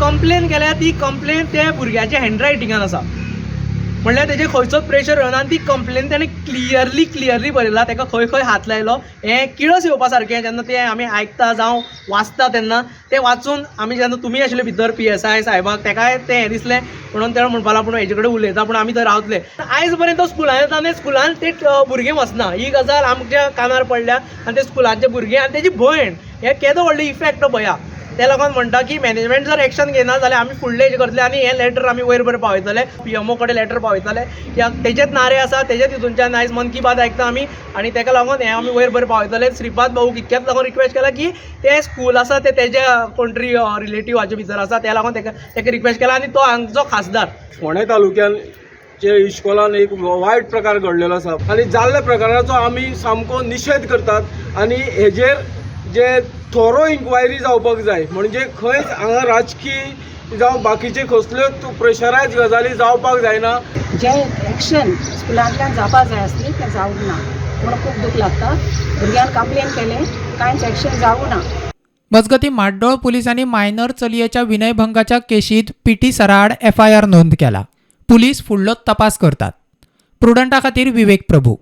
Complain केल्या ती complain त्या भुरग्याच्या हँडरायटिंगान आसा, म्हणल्यार तेजे खंयचोच प्रेशर येना आनी ती कंप्लेन ताणें क्लियरली बरयला, ताका खंय खंय हात लायलो हें किळस येवपा सारकें जेन्ना तें आमी आयकता जावं वाचता तेन्ना तें वाचून आमी जेन्ना तुमी आशिल्ले भितर PSI साहेबाक ताकाय तें हें दिसलें म्हणून तेणें म्हणपाक लागलो पूण हेजे कडेन उलयता पूण आमी थंय रावतले। आयज पर्यंत तो स्कुलान येता आनी स्कुलान ते भुरगे वचना, ही गजाल आमच्या कानार पडल्या आनी ते स्कुलाचे भुरगे आनी तेजी भयण हे केदो व्हडलो इफेक्ट पळया। त्या लागून म्हणटा की मॅनेजमेंट जर एक्शन घेना जाल्यार आमी फुडले हेजे करतले आनी हें लेटर आमी वयर बरें पावयतले, PMO कडेन लेटर पावयतले कित्याक तेजेच नारे आसा, तेजेच हितूनच्यान आयज मन की बात आयकता आमी आनी ताका लागून हें आमी वयर बरें पावयतले। श्रीपाद भाऊक इतक्याच लागून रिक्वेस्ट केला की तें स्कूल आसा तें तेज्या कोण तरी रिलेटिव्हाचे भितर आसा, त्या लागून ताका रिक्वेस्ट केला आनी तो हांगचो खासदार फोंडे तालुक्यान जे इश्कोलान एक वायट प्रकार घडलेलो आसा आनी जाल्ल्या प्रकाराचो आमी सामको निशेध करतात आनी हेजेर जे थोरो इन्क्वायरी जावपाक जाय, म्हणजे खंयच हांगा राजकीय जावं बाकीचे कसल्योच प्रेशरायज गजाली जावपाक जायना। जे एक्शन स्कुलांतल्यान जावपाक जाय आसली तें जावंक ना म्हणून खूब दूख लागता। भुरग्यान कंप्लेन केलें, कांयच एक्शन जावंक ना। मजगतीं माड्डोळ पुलिसांनी मायनर चलयेच्या विनयभंगाच्या केशींत PT सराड FIR नोंद केला। पुलीस फुडलो तपास करतात। प्रुडंटा खातीर विवेक प्रभू।